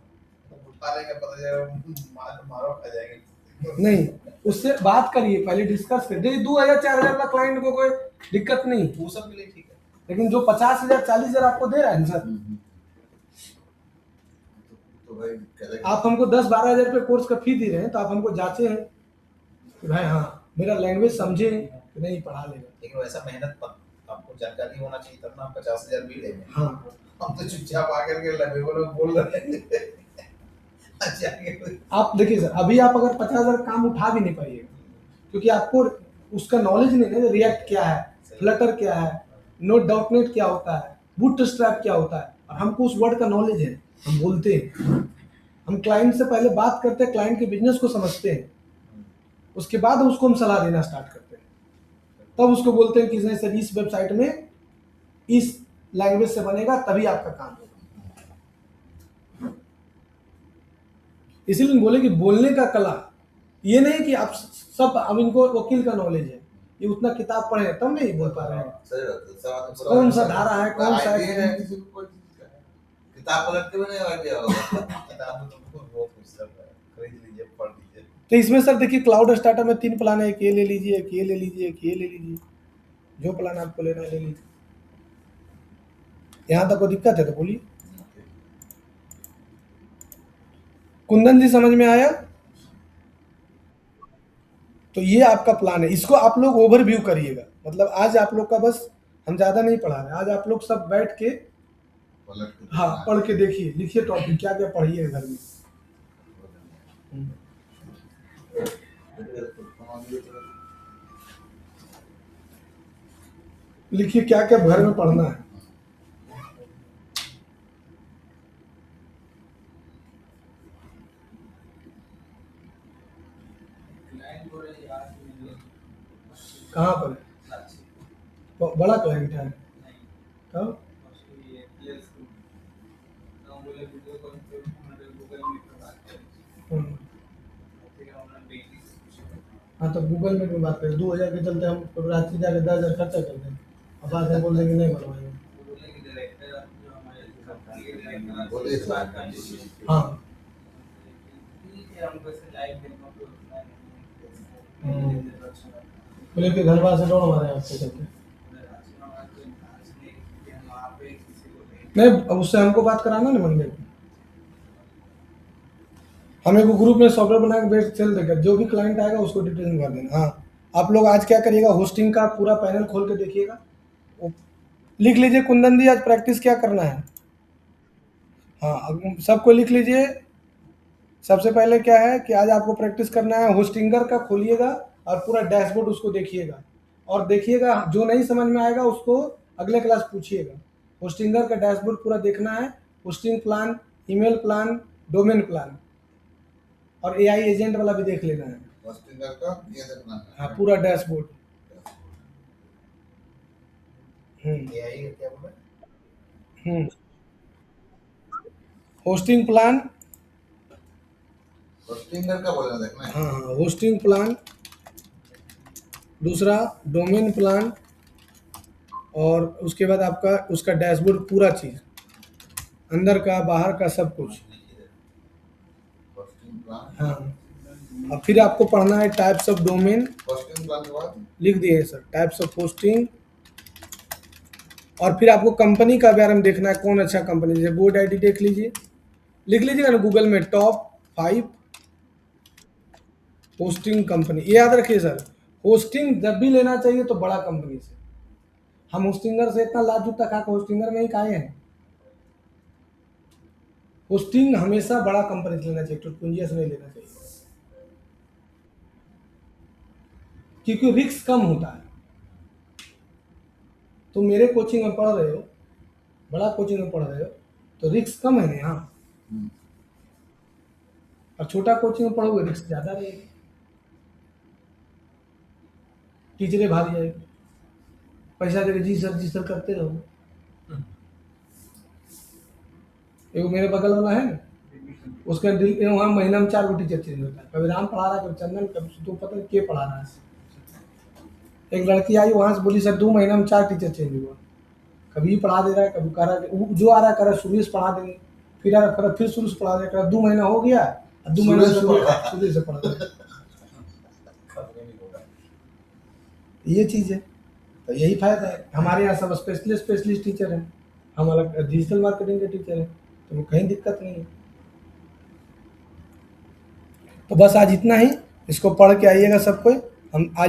C: तो उठा लेंगे, पता जाएगा मारो खा जाएंगे।
A: नहीं, उससे बात करिए, पहले डिस्कस करिए। देखिए 2,000-4,000 का क्लाइंट को कोई दिक्कत नहीं,
C: वो सब के लिए ठीक है।
A: लेकिन जो 50,000-40,000 आपको दे रहा है ना सर,
B: तो भाई करेगा।
A: आप हमको 10-12 हजार रुपये कोर्स का फी दे रहे हैं, तो आप हमको जांचे हैं कि भाई हाँ मेरा लैंग्वेज समझे कि नहीं, पढ़ा लेगा।
C: लेकिन वैसा मेहनत पर आपको जानकारी होना चाहिए, तब ना हम 50,000 भी लेंगे।
A: हाँ,
C: हम तो चुपचाप आकर के लगे बोले बोल रहे हैं। अच्छा,
A: आप देखिए सर, अभी आप अगर 50,000 काम उठा भी नहीं पाइएगा, क्योंकि आपको उसका नॉलेज नहीं है, रिएक्ट क्या है, फ्लटर क्या है, .NET क्या होता है, बूटस्ट्रैप क्या होता है, और हमको उस वर्ड का नॉलेज है, हम बोलते हैं। हम क्लाइंट से पहले बात करते हैं, क्लाइंट के बिजनेस को समझते हैं, उसके बाद उसको हम सलाह देना स्टार्ट करते हैं। तब उसको बोलते हैं कि नहीं सर, इस वेबसाइट में इस लैंग्वेज से बनेगा, तभी आपका काम होगा। इसीलिए बोले कि बोलने का कला, ये नहीं कि आप सब, अब इनको वकील का नॉलेज है, ये उतना किताब पढ़े तब नहीं बोल पा रहे हैं।
B: सही बात है, सब पूरा
A: कौन सा धारा है, कौन सा
B: आइडिया है, किसी को कोई चीज का है। किताब पलट के भी नहीं आइडिया होगा।
C: किताब में तो बहुत कुछ सब है, खरीद लीजिए, पढ़ लीजिए।
A: तो इसमें सर देखिए, क्लाउड स्टार्टर में 3 प्लान है, एक ये ले लीजिए, एक ये ले लीजिए, एक ये ले लीजिए, जो प्लान आपको लेना है ले लीजिए। यहाँ तक कोई दिक्कत है तो बोलिए। कुंदन जी समझ में आया? तो ये आपका प्लान है, इसको आप लोग ओवरव्यू करिएगा। मतलब आज आप लोग का बस, हम ज़्यादा नहीं पढ़ा रहे, आज आप लोग सब बैठ के
B: पलट के
A: हाँ
B: देखना है।
A: पढ़ के देखिए, लिखिए टॉपिक क्या क्या पढ़िए घर में। लिखिए क्या क्या घर में पढ़ना है।
C: क्लाइंट बोले यार कि मिले
A: कहाँ पर है?
C: अच्छी
A: बड़ा क्लाइंट है
C: नहीं
A: कब?
C: उसकी ये प्लेस को तो हम बोले वीडियो कॉल पे हमारे गूगल मीट पे बात करें फिर हमने डेली से पूछा
A: हाँ तो गूगल मीट में बात करें। 2000 के चलते हम रात्रि जाके 10,000 खर्चा कर दें, अब बाद में बोल देंगे नहीं बनवाएंगे।
C: वो बोले कि डायरेक्टर जो हमारे कंपनी के डायरेक्टर
B: बोले
C: से
B: इस
C: बात
B: बात
C: करनी
B: करनी
C: चाहिए
B: चाहिए।
A: हाँ
C: ठीक है हमको ऐसे लाइव देखना तो उतना नहीं अच्छा
A: बोले कि घर वाले से डोंट मारे आपके चलते। नहीं अब उससे हमको बात कराना ना मंडे को। हम एक ग्रुप में सॉफ्टवेयर बना के बेच सेल देकर, जो भी क्लाइंट आएगा उसको डिटेल में भर देना। हाँ आप लोग आज क्या करिएगा, होस्टिंग का पूरा पैनल खोल के देखिएगा। वो लिख लीजिए कुंदन दी, आज प्रैक्टिस क्या करना है। हाँ अब सबको लिख लीजिए। सबसे पहले क्या है कि आज आपको प्रैक्टिस करना है, होस्टिंगर का खोलिएगा और पूरा डैशबोर्ड उसको देखिएगा। और देखिएगा जो नहीं समझ में आएगा उसको अगले क्लास पूछिएगा। होस्टिंगर का डैशबोर्ड पूरा देखना है, hosting plan, email plan, domain plan, और एआई एजेंट वाला भी देख लेना है।
B: होस्टिंगर का ये देखना है।
A: हाँ पूरा डैशबोर्ड।
C: एआई का क्या बोला
A: हम्म होस्टिंग प्लान,
B: होस्टिंगर का बोलना देखना है।
A: हाँ हाँ होस्टिंग प्लान, दूसरा डोमेन प्लान, और उसके बाद आपका उसका डैशबोर्ड पूरा चीज़, अंदर का बाहर का सब कुछ।
B: होस्टिंग प्लान,
A: हाँ अब फिर आपको पढ़ना है types of domain.
B: Hosting plan के बाद
A: लिख दिए सर, टाइप्स ऑफ होस्टिंग। और फिर आपको कंपनी का बारे में देखना है, कौन अच्छा कंपनी, जैसे बोर्ड आईडी देख लीजिए, लिख लीजिएगा ना गूगल में टॉप 5 होस्टिंग कंपनी। ये याद रखिए सर, होस्टिंग जब भी लेना चाहिए तो बड़ा कंपनी से। हम होस्टिंगर से इतना लाभ जूता खा के होस्टिंगर में ही खाए हैं। होस्टिंग हमेशा बड़ा कंपनी से लेना चाहिए, टुटपुंजिया से नहीं लेना चाहिए, क्योंकि रिस्क कम होता है। तो मेरे कोचिंग में पढ़ रहे हो, बड़ा कोचिंग में पढ़ रहे हो, तो रिस्क कम है ना यहाँ, और छोटा कोचिंग में पढ़ोगे रिस्क ज़्यादा रहेगी, टीचरें भाग जाएगी, पैसा देके जी सर करते रहो। एगो मेरे बगल वाला है ना, उसका वहाँ महीना में 4 गो टीचर चेंज होता है, कभी राम पढ़ा रहा है, कभी चंदन, कभी तो पता नहीं के पढ़ा रहा है। एक लड़की आई वहाँ से बोली सर 2 महीना में 4 टीचर चेंज हुआ, कभी पढ़ा दे रहा है, कभी कह रहा है जो आ रहा है कह रहा है शुरू से पढ़ा देंगे, फिर आ रहा फिर शुरू से पढ़ा देगा, 2 महीना हो गया, 2 महीना शुरू से पढ़ा देगा। ये चीज़ है, तो यही फायदा है। हमारे यहाँ सब स्पेशलिस्ट टीचर हैं, हम अलग डिजिटल मार्केटिंग के टीचर हैं, तो कहीं दिक्कत नहीं है। तो बस आज इतना ही, इसको पढ़ के आइएगा सब कोई। हम आज